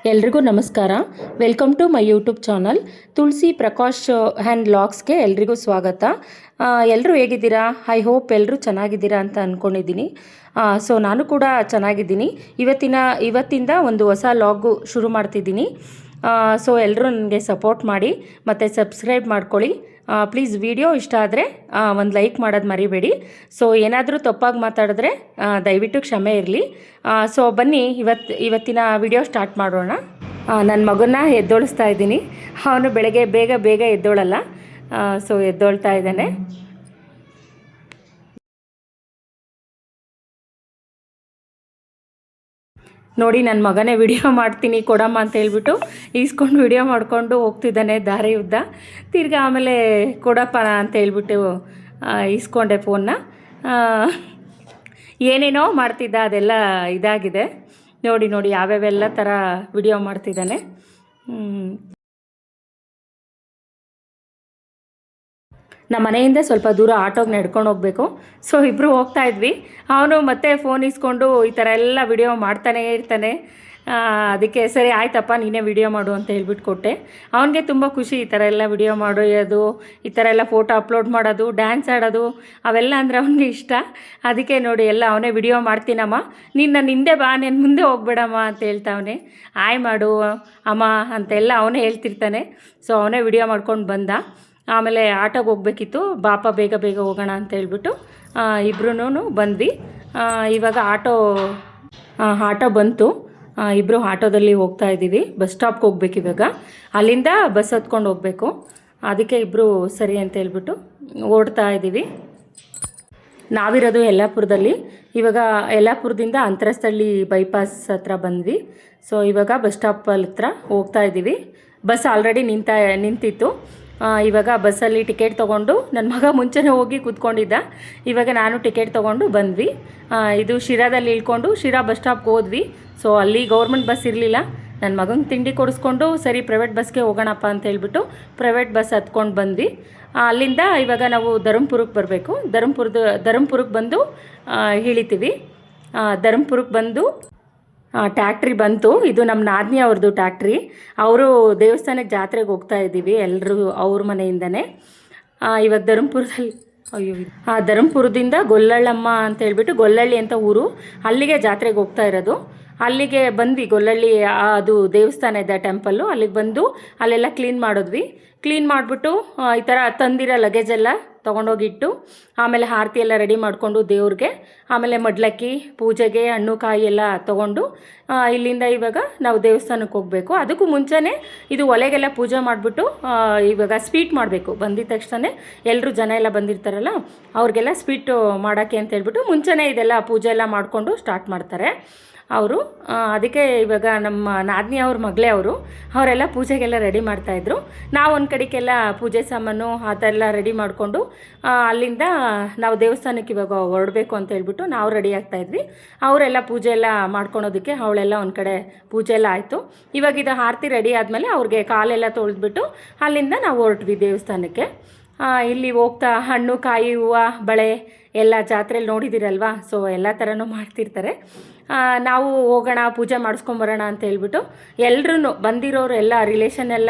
ಎಲ್ರಿಗೂ ನಮಸ್ಕಾರ. Welcome to my YouTube channel Tulasi Prakash and ವ್ಲಾಗ್ಸ್ಗೆ ಎಲ್ರಿಗೂ ಸ್ವಾಗತ. ಎಲ್ಲರೂ ಹೇಗಿದ್ದೀರಾ? ಐ ಹೋಪ್ ಎಲ್ಲರೂ ಚೆನ್ನಾಗಿದ್ದೀರಾ ಅಂತ ಅಂದ್ಕೊಂಡಿದ್ದೀನಿ. ಸೊ ನಾನು ಕೂಡ ಚೆನ್ನಾಗಿದ್ದೀನಿ. ಇವತ್ತಿಂದ ಒಂದು ಹೊಸ ವ್ಲಾಗು ಶುರು ಮಾಡ್ತಿದ್ದೀನಿ. ಸೊ ಎಲ್ಲರೂ ನನಗೆ ಸಪೋರ್ಟ್ ಮಾಡಿ ಮತ್ತು ಸಬ್ಸ್ಕ್ರೈಬ್ ಮಾಡ್ಕೊಳ್ಳಿ. ಪ್ಲೀಸ್ ವಿಡಿಯೋ ಇಷ್ಟ ಆದರೆ ಒಂದು ಲೈಕ್ ಮಾಡೋದು ಮರಿಬೇಡಿ. ಸೊ ಏನಾದರೂ ತಪ್ಪಾಗಿ ಮಾತಾಡಿದ್ರೆ ದಯವಿಟ್ಟು ಕ್ಷಮೆ ಇರಲಿ. ಸೊ ಬನ್ನಿ ಇವತ್ತಿನ ವಿಡಿಯೋ ಸ್ಟಾರ್ಟ್ ಮಾಡೋಣ. ನನ್ನ ಮಗನ್ನ ಎದ್ದೋಳಿಸ್ತಾ ಇದ್ದೀನಿ. ಅವನು ಬೆಳಗ್ಗೆ ಬೇಗ ಎದ್ದೋಳಲ್ಲ. ಸೊ ಎದ್ದೋಳ್ತಾ ಇದ್ದಾನೆ. ನೋಡಿ, ನನ್ನ ಮಗನೇ ವಿಡಿಯೋ ಮಾಡ್ತೀನಿ ಕೊಡಮ್ಮ ಅಂತ ಹೇಳ್ಬಿಟ್ಟು ಈಸ್ಕೊಂಡು ವಿಡಿಯೋ ಮಾಡಿಕೊಂಡು ಹೋಗ್ತಿದ್ದಾನೆ ದಾರಿ ಉದ್ದ. ತಿರ್ಗಿ ಆಮೇಲೆ ಕೊಡಪ್ಪ ಅಂತ ಹೇಳ್ಬಿಟ್ಟು ಈಸ್ಕೊಂಡೆ ಫೋನ್ನ. ಏನೇನೋ ಮಾಡ್ತಿದ್ದ, ಅದೆಲ್ಲ ಇದಾಗಿದೆ. ನೋಡಿ ಯಾವ್ಯಾವೆಲ್ಲ ಥರ ವಿಡಿಯೋ ಮಾಡ್ತಿದ್ದಾನೆ. ನಮ್ಮ ಮನೆಯಿಂದ ಸ್ವಲ್ಪ ದೂರ ಆಟೋಗೆ ನಡ್ಕೊಂಡು ಹೋಗಬೇಕು. ಸೊ ಇಬ್ಬರು ಹೋಗ್ತಾ ಇದ್ವಿ. ಅವನು ಮತ್ತೆ ಫೋನ್ ಇಸ್ಕೊಂಡು ಈ ಥರ ಎಲ್ಲ ವಿಡಿಯೋ ಮಾಡ್ತಾನೇ ಇರ್ತಾನೆ. ಅದಕ್ಕೆ ಸರಿ ಆಯ್ತಪ್ಪ ನೀನೇ ವಿಡಿಯೋ ಮಾಡು ಅಂತ ಹೇಳ್ಬಿಟ್ಟು ಕೊಟ್ಟೆ. ಅವನಿಗೆ ತುಂಬ ಖುಷಿ ಈ ಥರ ಎಲ್ಲ ವಿಡಿಯೋ ಮಾಡೋದು, ಈ ಥರ ಎಲ್ಲ ಫೋಟೋ ಅಪ್ಲೋಡ್ ಮಾಡೋದು, ಡ್ಯಾನ್ಸ್ ಆಡೋದು, ಅವೆಲ್ಲ ಅಂದರೆ ಅವನಿಗೆ ಇಷ್ಟ. ಅದಕ್ಕೆ ನೋಡಿ ಎಲ್ಲ ಅವನೇ ವಿಡಿಯೋ ಮಾಡ್ತೀನಮ್ಮ, ನೀನು ನನ್ನ ಹಿಂದೆ ಬಾ, ನಾನು ಮುಂದೆ ಹೋಗ್ಬೇಡಮ್ಮ ಅಂತ ಹೇಳ್ತಾವನೆ. ಆಯ್ ಮಾಡು ಅಮ್ಮ ಅಂತೆಲ್ಲ ಅವನೇ ಹೇಳ್ತಿರ್ತಾನೆ. ಸೊ ಅವನೇ ವಿಡಿಯೋ ಮಾಡ್ಕೊಂಡು ಬಂದ. ಆಮೇಲೆ ಆಟೋಗೆ ಹೋಗಬೇಕಿತ್ತು. ಬಾಪ ಬೇಗ ಹೋಗೋಣ ಅಂತ ಹೇಳ್ಬಿಟ್ಟು ಇಬ್ಬರೂ ಬಂದ್ವಿ. ಇವಾಗ ಆಟೋ ಬಂತು. ಇಬ್ಬರು ಆಟೋದಲ್ಲಿ ಹೋಗ್ತಾ ಇದ್ದೀವಿ. ಬಸ್ ಸ್ಟಾಪ್ಗೆ ಹೋಗ್ಬೇಕು ಇವಾಗ. ಅಲ್ಲಿಂದ ಬಸ್ ಹತ್ಕೊಂಡು ಹೋಗಬೇಕು. ಅದಕ್ಕೆ ಇಬ್ಬರು ಸರಿ ಅಂತ ಹೇಳ್ಬಿಟ್ಟು ಓಡ್ತಾ ಇದ್ದೀವಿ. ನಾವಿರೋದು ಯಲ್ಲಾಪುರದಲ್ಲಿ. ಇವಾಗ ಯಲ್ಲಾಪುರದಿಂದ ಅಂತರಸ್ಥಳ್ಳಿ ಬೈಪಾಸ್ ಹತ್ರ ಬಂದ್ವಿ. ಸೊ ಇವಾಗ ಬಸ್ ಸ್ಟಾಪ್ ಹತ್ರ ಹೋಗ್ತಾ ಇದ್ದೀವಿ. ಬಸ್ ಆಲ್ರೆಡಿ ನಿಂತಿತ್ತು. ಇವಾಗ ಬಸ್ಸಲ್ಲಿ ಟಿಕೆಟ್ ತೊಗೊಂಡು ನನ್ನ ಮಗ ಮುಂಚೆನೇ ಹೋಗಿ ಕೂತ್ಕೊಂಡಿದ್ದ. ಇವಾಗ ನಾನು ಟಿಕೆಟ್ ತೊಗೊಂಡು ಬಂದ್ವಿ. ಇದು ಶಿರಾದಲ್ಲಿ ಇಳ್ಕೊಂಡು ಶಿರಾ ಬಸ್ ಸ್ಟಾಪ್ಗೆ ಹೋದ್ವಿ. ಸೊ ಅಲ್ಲಿ ಗೌರ್ಮೆಂಟ್ ಬಸ್ ಇರಲಿಲ್ಲ. ನನ್ನ ಮಗಂಗೆ ತಿಂಡಿ ಕೊಡಿಸ್ಕೊಂಡು ಸರಿ ಪ್ರೈವೇಟ್ ಬಸ್ಗೆ ಹೋಗೋಣಪ್ಪ ಅಂತ ಹೇಳ್ಬಿಟ್ಟು ಪ್ರೈವೇಟ್ ಬಸ್ ಹತ್ಕೊಂಡು ಬಂದ್ವಿ. ಅಲ್ಲಿಂದ ಇವಾಗ ನಾವು ಧರ್ಮಪುರಕ್ಕೆ ಬರಬೇಕು. ಧರ್ಮಪುರಕ್ಕೆ ಬಂದು ಇಳಿತೀವಿ. ಧರ್ಮಪುರಕ್ಕೆ ಬಂದು ಟ್ಯಾಕ್ಟ್ರಿ ಬಂತು. ಇದು ನಮ್ಮ ನಾದಿನಿ ಅವ್ರದ್ದು ಟ್ಯಾಕ್ಟ್ರಿ. ಅವರು ದೇವಸ್ಥಾನಕ್ಕೆ ಜಾತ್ರೆಗೆ ಹೋಗ್ತಾ ಇದ್ದೀವಿ ಎಲ್ಲರೂ ಅವ್ರ ಮನೆಯಿಂದನೇ. ಇವಾಗ ಧರ್ಮಪುರದಿಂದ ಗೊಲ್ಲಳ್ಳಮ್ಮ ಅಂತ ಹೇಳ್ಬಿಟ್ಟು, ಗೊಲ್ಲಳ್ಳಿ ಅಂತ ಊರು, ಅಲ್ಲಿಗೆ ಜಾತ್ರೆಗೆ ಹೋಗ್ತಾ ಇರೋದು. ಅಲ್ಲಿಗೆ ಬಂದ್ವಿ. ಗೊಲ್ಲಳ್ಳಿ ಅದು ದೇವಸ್ಥಾನ ಇದೆ, ಟೆಂಪಲ್ಲು. ಅಲ್ಲಿಗೆ ಬಂದು ಅಲ್ಲೆಲ್ಲ ಕ್ಲೀನ್ ಮಾಡಿದ್ವಿ. ಕ್ಲೀನ್ ಮಾಡಿಬಿಟ್ಟು ಈ ಥರ ತಂದಿರೋ ಲಗೇಜೆಲ್ಲ ತೊಗೊಂಡೋಗಿಟ್ಟು ಆಮೇಲೆ ಆರತಿ ಎಲ್ಲ ರೆಡಿ ಮಾಡಿಕೊಂಡು ದೇವ್ರಿಗೆ, ಆಮೇಲೆ ಮಡ್ಲಕ್ಕಿ ಪೂಜೆಗೆ ಹಣ್ಣು ಕಾಯಿ ಎಲ್ಲ ತೊಗೊಂಡು ಇಲ್ಲಿಂದ ಇವಾಗ ನಾವು ದೇವಸ್ಥಾನಕ್ಕೆ ಹೋಗಬೇಕು. ಅದಕ್ಕೂ ಮುಂಚೆನೇ ಇದು ಒಲೆಗೆಲ್ಲ ಪೂಜೆ ಮಾಡಿಬಿಟ್ಟು ಇವಾಗ ಸ್ವೀಟ್ ಮಾಡಬೇಕು. ಬಂದಿದ ತಕ್ಷಣ ಎಲ್ಲರೂ ಜನ ಎಲ್ಲ ಬಂದಿರ್ತಾರಲ್ಲ ಅವ್ರಿಗೆಲ್ಲ ಸ್ವೀಟು ಮಾಡೋಕ್ಕೆ ಅಂತ ಹೇಳ್ಬಿಟ್ಟು ಮುಂಚೆನೇ ಇದೆಲ್ಲ ಪೂಜೆ ಎಲ್ಲ ಮಾಡಿಕೊಂಡು ಸ್ಟಾರ್ಟ್ ಮಾಡ್ತಾರೆ ಅವರು. ಅದಕ್ಕೆ ಇವಾಗ ನಮ್ಮ ನಾದಿನಿ ಅವ್ರ ಮಗಳೇ ಅವರೆಲ್ಲ ಪೂಜೆಗೆಲ್ಲ ರೆಡಿ ಮಾಡ್ತಾಯಿದ್ರು. ನಾವು ಒಂದು ಕಡೆಗೆಲ್ಲ ಪೂಜೆ ಸಾಮಾನು ಆ ಥರ ಎಲ್ಲ ರೆಡಿ ಮಾಡಿಕೊಂಡು ಅಲ್ಲಿಂದ ನಾವು ದೇವಸ್ಥಾನಕ್ಕೆ ಇವಾಗ ಹೊರಡಬೇಕು ಅಂತ ಹೇಳ್ಬಿಟ್ಟು ನಾವು ರೆಡಿ ಆಗ್ತಾಯಿದ್ವಿ. ಅವರೆಲ್ಲ ಪೂಜೆ ಎಲ್ಲ ಮಾಡ್ಕೊಳೋದಕ್ಕೆ ಅವಳೆಲ್ಲ ಒಂದು ಕಡೆ ಪೂಜೆ ಎಲ್ಲ ಆಯಿತು. ಇವಾಗ ಇದು ಆರತಿ ರೆಡಿ ಆದಮೇಲೆ ಅವ್ರಿಗೆ ಕಾಲೆಲ್ಲ ತೊಳೆದ್ಬಿಟ್ಟು ಅಲ್ಲಿಂದ ನಾವು ಹೊರಟ್ವಿ ದೇವಸ್ಥಾನಕ್ಕೆ. ಇಲ್ಲಿ ಹೋಗ್ತಾ ಹಣ್ಣು ಕಾಯಿ ಹೂವು ಬಳೆ ಎಲ್ಲ ಜಾತ್ರೆಯಲ್ಲಿ ನೋಡಿದ್ದೀರಲ್ವಾ. ಸೊ ಎಲ್ಲ ಥರನೂ ಮಾಡ್ತಿರ್ತಾರೆ. ನಾವು ಹೋಗೋಣ ಪೂಜೆ ಮಾಡಿಸ್ಕೊಂಬರೋಣ ಅಂತ ಹೇಳ್ಬಿಟ್ಟು ಎಲ್ಲರೂ ಬಂದಿರೋರು ಎಲ್ಲ ರಿಲೇಷನ್ ಎಲ್ಲ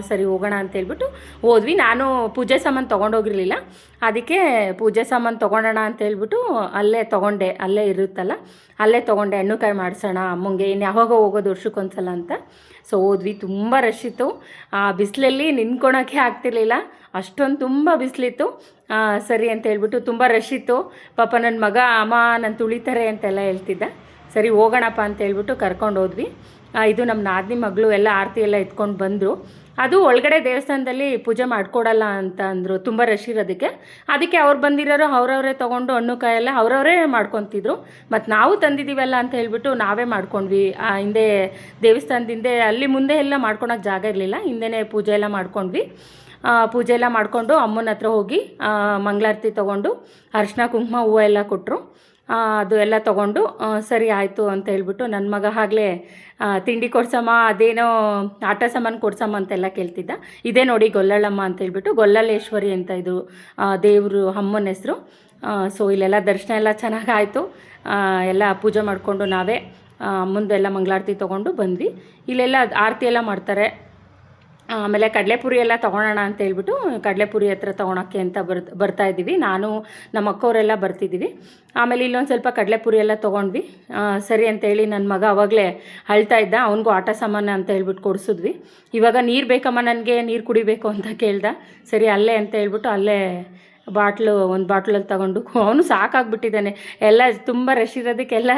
ಸರಿ ಹೋಗೋಣ ಅಂತ ಹೇಳ್ಬಿಟ್ಟು ಹೋದ್ವಿ. ನಾನು ಪೂಜೆ ಸಾಮಾನು ತೊಗೊಂಡೋಗಿರಲಿಲ್ಲ. ಅದಕ್ಕೆ ಪೂಜೆ ಸಾಮಾನು ತೊಗೊಳೋಣ ಅಂತ ಹೇಳ್ಬಿಟ್ಟು ಅಲ್ಲೇ ಇರುತ್ತಲ್ಲ ಅಲ್ಲೇ ತೊಗೊಂಡೆ. ಹಣ್ಣು ಕಾಯಿ ಮಾಡಿಸೋಣ ಅಮ್ಮಂಗೆ, ಇನ್ನು ಯಾವಾಗ ಹೋಗೋದು ವರ್ಷಕ್ಕೊಂದ್ಸಲ ಅಂತ. ಸೊ ಹೋದ್ವಿ. ತುಂಬ ರಶ್ ಇತ್ತು. ಬಿಸಿಲಲ್ಲಿ ನಿಂತ್ಕೊಳೋಕ್ಕೆ ಆಗ್ತಿರ್ಲಿಲ್ಲ, ಅಷ್ಟೊಂದು ತುಂಬ ಬಿಸಿಲಿತ್ತು. ಸರಿ ಅಂತ ಹೇಳ್ಬಿಟ್ಟು ತುಂಬ ರಶ್ ಇತ್ತು. ಪಾಪ ನನ್ನ ಮಗ ಅಮ್ಮ ನಾನು ತುಳಿತಾರೆ ಅಂತೆಲ್ಲ ಹೇಳ್ತಿದ್ದ. ಸರಿ ಹೋಗೋಣಪ್ಪ ಅಂತ ಹೇಳ್ಬಿಟ್ಟು ಕರ್ಕೊಂಡು ಹೋದ್ವಿ. ಇದು ನಮ್ಮ ನಾದಿನಿ ಮಗಳು ಎಲ್ಲ ಆರತಿ ಎಲ್ಲ ಎತ್ಕೊಂಡು ಬಂದರು. ಅದು ಒಳಗಡೆ ದೇವಸ್ಥಾನದಲ್ಲಿ ಪೂಜೆ ಮಾಡಿಕೊಡಲ್ಲ ಅಂತ ಅಂದರು, ತುಂಬ ರಶ್ ಇರೋದಕ್ಕೆ. ಅದಕ್ಕೆ ಅವ್ರು ಬಂದಿರೋರು ಅವರವರೇ ತೊಗೊಂಡು ಹಣ್ಣು ಕಾಯೆಲ್ಲ ಅವರವರೇ ಮಾಡ್ಕೊತಿದ್ರು. ಮತ್ತು ನಾವು ತಂದಿದ್ದೀವಲ್ಲ ಅಂತ ಹೇಳ್ಬಿಟ್ಟು ನಾವೇ ಮಾಡ್ಕೊಂಡ್ವಿ. ಹಿಂದೆ ದೇವಸ್ಥಾನದಿಂದ ಅಲ್ಲಿ ಮುಂದೆ ಎಲ್ಲ ಮಾಡ್ಕೊಳಕ್ಕೆ ಜಾಗ ಇರಲಿಲ್ಲ, ಹಿಂದೆನೇ ಪೂಜೆ ಎಲ್ಲ ಮಾಡ್ಕೊಂಡ್ವಿ. ಪೂಜೆ ಎಲ್ಲ ಮಾಡಿಕೊಂಡು ಅಮ್ಮನ ಹತ್ರ ಹೋಗಿ ಮಂಗಳಾರತಿ ತೊಗೊಂಡು ಅರಿಶಿನ ಕುಂಕುಮ ಹೂವು ಎಲ್ಲ ಕೊಟ್ಟರು. ಅದು ಎಲ್ಲ ತೊಗೊಂಡು ಸರಿ ಆಯಿತು ಅಂತ ಹೇಳ್ಬಿಟ್ಟು ನನ್ನ ಮಗ ಆಗಲೇ ತಿಂಡಿ ಕೊಡ್ಸಮ್ಮ, ಅದೇನೋ ಆಟ ಸಾಮಾನು ಕೊಡ್ಸಮ್ಮ ಅಂತೆಲ್ಲ ಕೇಳ್ತಿದ್ದ. ಇದೇ ನೋಡಿ ಗೊಲ್ಲಳ್ಳಮ್ಮ ಅಂತ ಹೇಳ್ಬಿಟ್ಟು, ಗೊಲ್ಲಳ್ಳೇಶ್ವರಿ ಅಂತ ಇದು ದೇವರು ಅಮ್ಮನ ಹೆಸರು. ಸೊ ಇಲ್ಲೆಲ್ಲ ದರ್ಶನ ಎಲ್ಲ ಚೆನ್ನಾಗಾಯಿತು. ಎಲ್ಲ ಪೂಜೆ ಮಾಡಿಕೊಂಡು ನಾವೇ ಮುಂದೆಲ್ಲ ಮಂಗಳಾರತಿ ತೊಗೊಂಡು ಬಂದ್ವಿ. ಇಲ್ಲೆಲ್ಲ ಆರತಿ ಎಲ್ಲ ಮಾಡ್ತಾರೆ. ಆಮೇಲೆ ಕಡಲೆಪುರಿ ಎಲ್ಲ ತೊಗೊಳೋಣ ಅಂತ ಹೇಳ್ಬಿಟ್ಟು ಕಡಲೆಪುರಿ ಹತ್ರ ತೊಗೊಳಕ್ಕೆ ಅಂತ ಬರ್ತಾಯಿದ್ದೀವಿ. ನಾನು ನಮ್ಮ ಅಕ್ಕವರೆಲ್ಲ ಬರ್ತಿದ್ದೀವಿ. ಆಮೇಲೆ ಇಲ್ಲೊಂದು ಸ್ವಲ್ಪ ಕಡಲೆಪುರಿ ಎಲ್ಲ ತೊಗೊಂಡ್ವಿ. ಸರಿ ಅಂತೇಳಿ ನನ್ನ ಮಗ ಅವಾಗಲೇ ಅಳ್ತಾ ಇದ್ದ, ಅವನಿಗೂ ಆಟ ಸಾಮಾನು ಅಂತ ಹೇಳ್ಬಿಟ್ಟು ಕೊಡಿಸಿದ್ವಿ. ಇವಾಗ ನೀರು ಬೇಕಮ್ಮ ನನಗೆ, ನೀರು ಕುಡಿಬೇಕು ಅಂತ ಕೇಳ್ದ. ಸರಿ ಅಲ್ಲೇ ಅಂತ ಹೇಳ್ಬಿಟ್ಟು ಅಲ್ಲೇ ಒಂದು ಬಾಟ್ಲಲ್ಲಿ ತಗೊಂಡು, ಅವನು ಸಾಕಾಗ್ಬಿಟ್ಟಿದ್ದಾನೆ. ಎಲ್ಲ ತುಂಬ ರಶ್ ಇರೋದಕ್ಕೆಲ್ಲ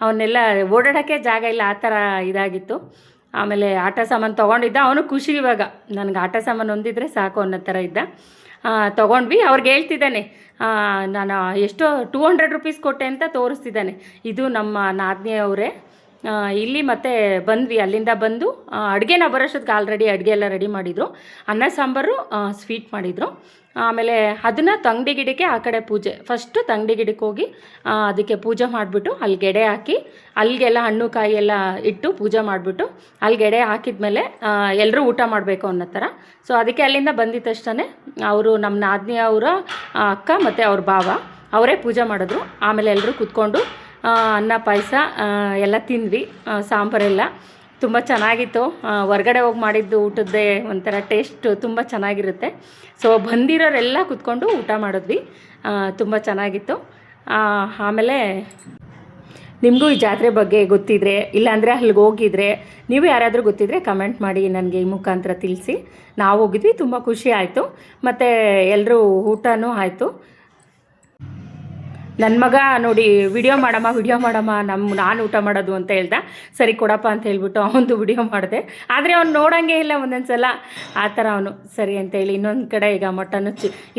ಅವನ್ನೆಲ್ಲ ಓಡಾಡೋಕ್ಕೆ ಜಾಗ ಇಲ್ಲ, ಆ ಥರ ಇದಾಗಿತ್ತು. ಆಮೇಲೆ ಆಟ ಸಾಮಾನು ತೊಗೊಂಡಿದ್ದ, ಅವನು ಖುಷಿ. ಇವಾಗ ನನಗೆ ಆಟ ಸಾಮಾನು ಹೊಂದಿದ್ರೆ ಸಾಕು ಅನ್ನೋ ಥರ ಇದ್ದ. ತೊಗೊಂಡ್ವಿ. ಅವ್ರಿಗೆ ಹೇಳ್ತಿದ್ದಾನೆ, ನಾನು ಎಷ್ಟೋ 200 ರೂಪೀಸ್ ಕೊಟ್ಟೆ ಅಂತ ತೋರಿಸ್ತಿದ್ದಾನೆ. ಇದು ನಮ್ಮ ನಾದಿನಿಯವರೇ. ಇಲ್ಲಿ ಮತ್ತೆ ಬಂದ್ವಿ, ಅಲ್ಲಿಂದ ಬಂದು ಅಡುಗೆನ ಬರೋಷ್ಟೊತ್ತಿಗೆ ಆಲ್ರೆಡಿ ಅಡುಗೆ ಎಲ್ಲ ರೆಡಿ ಮಾಡಿದರು. ಅನ್ನ ಸಾಂಬಾರು, ಸ್ವೀಟ್ ಮಾಡಿದರು. ಆಮೇಲೆ ಅದನ್ನು ತಂಗಡಿ ಗಿಡಕ್ಕೆ ಆ ಕಡೆ ಪೂಜೆ, ಫಸ್ಟು ತಂಗಡಿ ಗಿಡಕ್ಕೆ ಹೋಗಿ ಅದಕ್ಕೆ ಪೂಜೆ ಮಾಡಿಬಿಟ್ಟು ಅಲ್ಲಿ ಗೆಡೆ ಹಾಕಿ, ಅಲ್ಲಿಗೆಲ್ಲ ಹಣ್ಣು ಕಾಯಿ ಎಲ್ಲ ಇಟ್ಟು ಪೂಜೆ ಮಾಡಿಬಿಟ್ಟು ಅಲ್ಲಿ ಗೆಡೆ ಹಾಕಿದ್ಮೇಲೆ ಎಲ್ಲರೂ ಊಟ ಮಾಡಬೇಕು ಅನ್ನೋ ಥರ. ಸೊ ಅದಕ್ಕೆ ಅಲ್ಲಿಂದ ಬಂದಿದ್ದ ತಕ್ಷಣ ಅವರು ನಮ್ಮ ನಾದಿನಿ ಅವರ ಅಕ್ಕ ಮತ್ತು ಅವ್ರ ಭಾವ ಅವರೇ ಪೂಜೆ ಮಾಡಿದ್ರು. ಆಮೇಲೆ ಎಲ್ಲರೂ ಕೂತ್ಕೊಂಡು ಅನ್ನ ಪಾಯಸ ಎಲ್ಲ ತಿಂದ್ವಿ. ಸಾಂಬಾರೆಲ್ಲ ತುಂಬ ಚೆನ್ನಾಗಿತ್ತು. ಹೊರ್ಗಡೆ ಹೋಗಿ ಮಾಡಿದ್ದು ಊಟದ್ದೇ ಒಂಥರ ಟೇಸ್ಟ್ ತುಂಬ ಚೆನ್ನಾಗಿರುತ್ತೆ. ಸೊ ಬಂದಿರೋರೆಲ್ಲ ಕೂತ್ಕೊಂಡು ಊಟ ಮಾಡಿದ್ವಿ. ತುಂಬ ಚೆನ್ನಾಗಿತ್ತು. ಆಮೇಲೆ ನಿಮಗೂ ಈ ಜಾತ್ರೆ ಬಗ್ಗೆ ಗೊತ್ತಿದ್ರೆ, ಇಲ್ಲಾಂದರೆ ಅಲ್ಲಿಗೆ ಹೋಗಿದ್ರೆ, ನೀವು ಯಾರಾದರೂ ಗೊತ್ತಿದ್ರೆ ಕಮೆಂಟ್ ಮಾಡಿ ನನಗೆ ಈ ಮುಖಾಂತರ ತಿಳಿಸಿ. ನಾವು ಹೋಗಿದ್ವಿ, ತುಂಬ ಖುಷಿ ಆಯಿತು. ಮತ್ತು ಎಲ್ಲರೂ ಊಟನೂ ಆಯಿತು. ನನ್ನ ಮಗ ನೋಡಿ ವಿಡಿಯೋ ಮಾಡಮ್ಮ ನಾನು ಊಟ ಮಾಡೋದು ಅಂತ ಹೇಳ್ದ. ಸರಿ ಕೊಡಪ್ಪ ಅಂತ ಹೇಳ್ಬಿಟ್ಟು ಅವನದು ವಿಡಿಯೋ ಮಾಡಿದೆ. ಆದರೆ ಅವ್ನು ನೋಡೋಂಗೆ ಇಲ್ಲ ಒಂದೊಂದು ಸಲ, ಆ ಥರ ಅವನು. ಸರಿ ಅಂತೇಳಿ ಇನ್ನೊಂದು ಕಡೆ ಈಗ ಮಟನ್ನು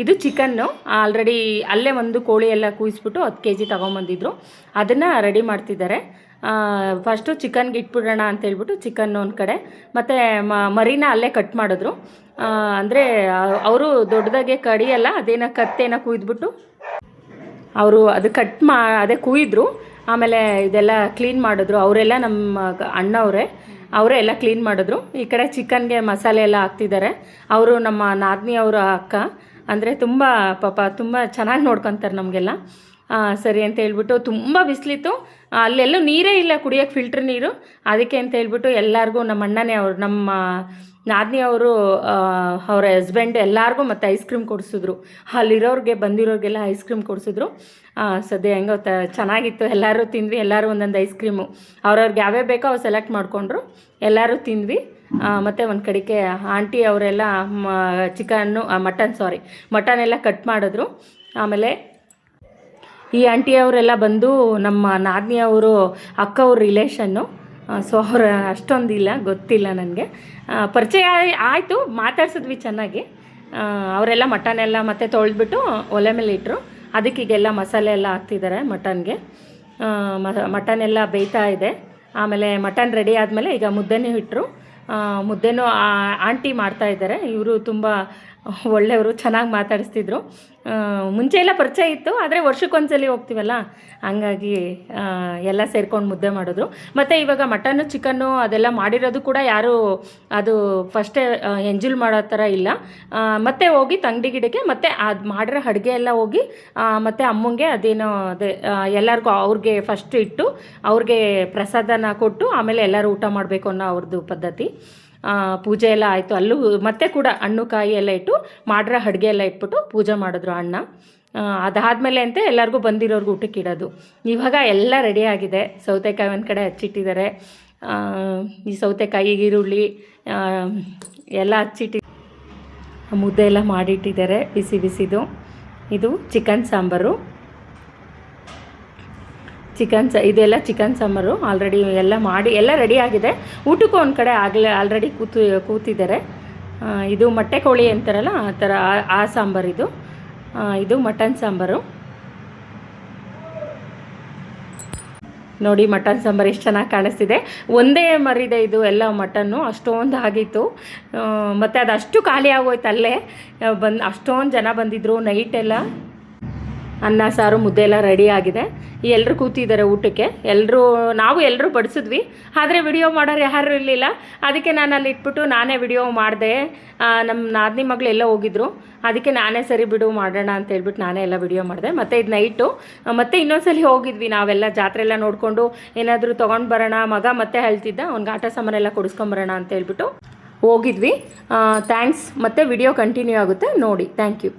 ಇದು ಚಿಕನ್ನು ಆಲ್ರೆಡಿ ಅಲ್ಲೇ ಒಂದು ಕೋಳಿ ಎಲ್ಲ ಕೂಯಿಸ್ಬಿಟ್ಟು 10 kg ತೊಗೊಂಬಂದಿದ್ರು. ಅದನ್ನು ರೆಡಿ ಮಾಡ್ತಿದ್ದಾರೆ. ಫಸ್ಟು ಚಿಕನ್ಗೆ ಇಟ್ಬಿಡೋಣ ಅಂತೇಳ್ಬಿಟ್ಟು ಚಿಕನ್ ಒಂದು ಕಡೆ, ಮತ್ತು ಮರಿನ ಅಲ್ಲೇ ಕಟ್ ಮಾಡಿದ್ರು. ಅಂದರೆ ಅವರು ದೊಡ್ಡದಾಗೆ ಕಡಿಯಲ್ಲ, ಅದೇನೋ ಕತ್ತೇನ ಕುಯ್ದುಬಿಟ್ಟು ಅವರು ಅದು ಅದೇ ಕುಯ್ದರು. ಆಮೇಲೆ ಇದೆಲ್ಲ ಕ್ಲೀನ್ ಮಾಡಿದ್ರು ಅವರೆಲ್ಲ, ನಮ್ಮ ಅವರೇ ಎಲ್ಲ ಕ್ಲೀನ್ ಮಾಡಿದ್ರು. ಈ ಕಡೆ ಚಿಕನ್ಗೆ ಮಸಾಲೆ ಎಲ್ಲ ಹಾಕ್ತಿದ್ದಾರೆ. ಅವರು ನಮ್ಮ ನಾದಿನಿ ಅವರ ಅಕ್ಕ, ಅಂದರೆ ತುಂಬ ಪಾಪ ತುಂಬ ಚೆನ್ನಾಗಿ ನೋಡ್ಕೊತಾರೆ ನಮಗೆಲ್ಲ. ಸರಿ ಅಂತ ಹೇಳ್ಬಿಟ್ಟು ತುಂಬ ಬಿಸಿಲಿತ್ತು, ಅಲ್ಲೆಲ್ಲೂ ನೀರೇ ಇಲ್ಲ ಕುಡಿಯೋಕ್ಕೆ, ಫಿಲ್ಟ್ರ್ ನೀರು. ಅದಕ್ಕೆ ಅಂತ ಹೇಳ್ಬಿಟ್ಟು ಎಲ್ಲರಿಗೂ ನಮ್ಮ ಅಣ್ಣನೇ ನಮ್ಮ ನಾದಿನಿ ಅವರು ಅವರ ಹಸ್ಬೆಂಡ್ ಎಲ್ಲರಿಗೂ ಮತ್ತು ಐಸ್ ಕ್ರೀಮ್ ಕೊಡಿಸಿದ್ರು. ಅಲ್ಲಿರೋರಿಗೆ ಬಂದಿರೋರಿಗೆಲ್ಲ ಐಸ್ ಕ್ರೀಮ್ ಕೊಡಿಸಿದ್ರು. ಸದ್ಯ ಹೆಂಗೋ ಚೆನ್ನಾಗಿತ್ತು. ಎಲ್ಲರೂ ತಿಂದ್ವಿ. ಎಲ್ಲರೂ ಒಂದೊಂದು ಐಸ್ ಕ್ರೀಮು ಅವ್ರವ್ರಿಗೆ ಯಾವ್ಯಾವ ಬೇಕೋ ಅವ್ರು ಸೆಲೆಕ್ಟ್ ಮಾಡಿಕೊಂಡ್ರು. ಎಲ್ಲರೂ ತಿಂದ್ವಿ. ಮತ್ತು ಒಂದು ಕಡೆಗೆ ಆಂಟಿ ಅವರೆಲ್ಲ ಮಟನ್ ಎಲ್ಲ ಕಟ್ ಮಾಡಿದ್ರು. ಆಮೇಲೆ ಈ ಆಂಟಿಯವರೆಲ್ಲ ಬಂದು ನಮ್ಮ ನಾದಿನಿ ಅವರು ಅಕ್ಕವ್ರ ರಿಲೇಷನ್ನು. ಸೊ ಅವ್ರು ಅಷ್ಟೊಂದಿಲ್ಲ, ಗೊತ್ತಿಲ್ಲ ನನಗೆ. ಪರಿಚಯ ಆಯಿತು, ಮಾತಾಡ್ಸಿದ್ವಿ ಚೆನ್ನಾಗಿ. ಅವರೆಲ್ಲ ಮಟನೆಲ್ಲ ಮತ್ತೆ ತೊಳೆದ್ಬಿಟ್ಟು ಒಲೆ ಮೇಲೆ ಇಟ್ಟರು. ಅದಕ್ಕೀಗೆಲ್ಲ ಮಸಾಲೆ ಎಲ್ಲ ಹಾಕ್ತಿದ್ದಾರೆ ಮಟನ್ಗೆ. ಮಟನೆಲ್ಲ ಬೇಯ್ತಾ ಇದೆ. ಆಮೇಲೆ ಮಟನ್ ರೆಡಿ ಆದಮೇಲೆ ಈಗ ಮುದ್ದೆನೂ ಇಟ್ಟರು. ಮುದ್ದೆನೂ ಆಂಟಿ ಮಾಡ್ತಾಯಿದ್ದಾರೆ. ಇವರು ತುಂಬ ಒಳ್ಳೆಯವರು, ಚೆನ್ನಾಗಿ ಮಾತಾಡಿಸ್ತಿದ್ರು. ಮುಂಚೆ ಎಲ್ಲ ಪರಿಚಯ ಇತ್ತು, ಆದರೆ ವರ್ಷಕ್ಕೊಂದ್ಸಲಿ ಹೋಗ್ತೀವಲ್ಲ, ಹಂಗಾಗಿ ಎಲ್ಲ ಸೇರ್ಕೊಂಡು ಮುದ್ದೆ ಮಾಡಿದ್ರು. ಮತ್ತು ಇವಾಗ ಮಟನ್ನು ಚಿಕನ್ನು ಅದೆಲ್ಲ ಮಾಡಿರೋದು ಕೂಡ ಯಾರು ಅದು ಫಸ್ಟೇ ಎಂಜಾಯ್ ಮಾಡೋ ಥರ ಇಲ್ಲ. ಮತ್ತೆ ಹೋಗಿ ತಂಗಡಿ ಗಿಡಕ್ಕೆ ಮತ್ತೆ ಅದು ಮಾಡಿರೋ ಅಡುಗೆ ಎಲ್ಲ ಹೋಗಿ ಮತ್ತು ಅಮ್ಮಂಗೆ ಅದೇನೋ ಎಲ್ಲರಿಗೂ ಅವ್ರಿಗೆ ಫಸ್ಟ್ ಇಟ್ಟು ಅವ್ರಿಗೆ ಪ್ರಸಾದನ ಕೊಟ್ಟು ಆಮೇಲೆ ಎಲ್ಲರೂ ಊಟ ಮಾಡಬೇಕು ಅನ್ನೋ ಅವ್ರದ್ದು ಪದ್ಧತಿ. ಪೂಜೆ ಎಲ್ಲ ಆಯಿತು. ಅಲ್ಲೂ ಮತ್ತೆ ಕೂಡ ಹಣ್ಣು ಕಾಯಿ ಎಲ್ಲ ಇಟ್ಟು ಮಾಡಿರೋ ಅಡುಗೆ ಎಲ್ಲ ಇಟ್ಬಿಟ್ಟು ಪೂಜೆ ಮಾಡಿದ್ರು ಅಣ್ಣ. ಅದಾದಮೇಲೆ ಅಂತ ಎಲ್ಲರಿಗೂ ಬಂದಿರೋರ್ಗೂ ಊಟಕ್ಕೆ ಇಡೋದು. ಇವಾಗ ಎಲ್ಲ ರೆಡಿ ಆಗಿದೆ. ಸೌತೆಕಾಯಿ ಒಂದು ಕಡೆ ಹಚ್ಚಿಟ್ಟಿದ್ದಾರೆ. ಈ ಸೌತೆಕಾಯಿ, ಈರುಳ್ಳಿ ಎಲ್ಲ ಹಚ್ಚಿಟ್ಟು ಮುದ್ದೆ ಎಲ್ಲ ಮಾಡಿಟ್ಟಿದ್ದಾರೆ ಬಿಸಿ ಬಿಸಿದು. ಇದು ಚಿಕನ್ ಸಾಂಬಾರು. ಇದೆಲ್ಲ ಚಿಕನ್ ಸಾಂಬಾರು ಆಲ್ರೆಡಿ ಎಲ್ಲ ಮಾಡಿ ಎಲ್ಲ ರೆಡಿ ಆಗಿದೆ. ಊಟಕ್ಕೂ ಒಂದು ಕಡೆ ಆಲ್ರೆಡಿ ಕೂತಿದ್ದಾರೆ. ಇದು ಮೊಟ್ಟೆ ಕೋಳಿ ಅಂತಾರಲ್ಲ ಆ ಥರ ಆ ಸಾಂಬಾರು. ಇದು ಮಟನ್ ಸಾಂಬಾರು. ನೋಡಿ ಮಟನ್ ಸಾಂಬಾರು ಎಷ್ಟು ಚೆನ್ನಾಗಿ ಕಾಣಿಸ್ತಿದೆ. ಒಂದೇ ಮರಿದೆ ಇದು ಎಲ್ಲ ಮಟನ್ನು, ಅಷ್ಟೊಂದು ಆಗಿತ್ತು. ಮತ್ತು ಅದಷ್ಟು ಖಾಲಿ ಆಗೋಯ್ತು ಅಲ್ಲೇ. ಅಷ್ಟೊಂದು ಜನ ಬಂದಿದ್ದರು ನೈಟೆಲ್ಲ. ಅನ್ನ ಸಾರು ಮುದ್ದೆ ಎಲ್ಲ ರೆಡಿ ಆಗಿದೆ. ಎಲ್ಲರೂ ಕೂತಿದ್ದಾರೆ ಊಟಕ್ಕೆ. ಎಲ್ಲರೂ ಬಡಿಸಿದ್ವಿ. ಆದರೆ ವಿಡಿಯೋ ಮಾಡೋರು ಯಾರೂ ಇರಲಿಲ್ಲ. ಅದಕ್ಕೆ ನಾನು ಅಲ್ಲಿ ಇಟ್ಬಿಟ್ಟು ನಾನೇ ವಿಡಿಯೋ ಮಾಡಿದೆ. ನಮ್ಮ ನಾದಿನಿ ಮಗಳು ಎಲ್ಲೋ ಹೋಗಿದ್ರು. ಅದಕ್ಕೆ ನಾನೇ ಸರಿ ಬಿಡು ಮಾಡೋಣ ಅಂತ ಹೇಳ್ಬಿಟ್ಟು ನಾನೇ ಎಲ್ಲ ವಿಡಿಯೋ ಮಾಡಿದೆ. ಮತ್ತು ಇದು ನೈಟು ಮತ್ತೆ ಇನ್ನೊಂದ್ಸಲಿ ಹೋಗಿದ್ವಿ ನಾವೆಲ್ಲ ಜಾತ್ರೆ ಎಲ್ಲ ನೋಡಿಕೊಂಡು ಏನಾದರೂ ತೊಗೊಂಡು ಬರೋಣ. ಮಗ ಮತ್ತೆ ಹೇಳ್ತಿದ್ದ ಅವ್ನಿಗೆ ಆಟ ಸಾಮಾನೆಲ್ಲ ಕೊಡಿಸ್ಕೊಂಬರೋಣ ಅಂತ ಹೇಳ್ಬಿಟ್ಟು ಹೋಗಿದ್ವಿ. ಥ್ಯಾಂಕ್ಸ್. ಮತ್ತೆ ವಿಡಿಯೋ ಕಂಟಿನ್ಯೂ ಆಗುತ್ತೆ ನೋಡಿ. Thank you.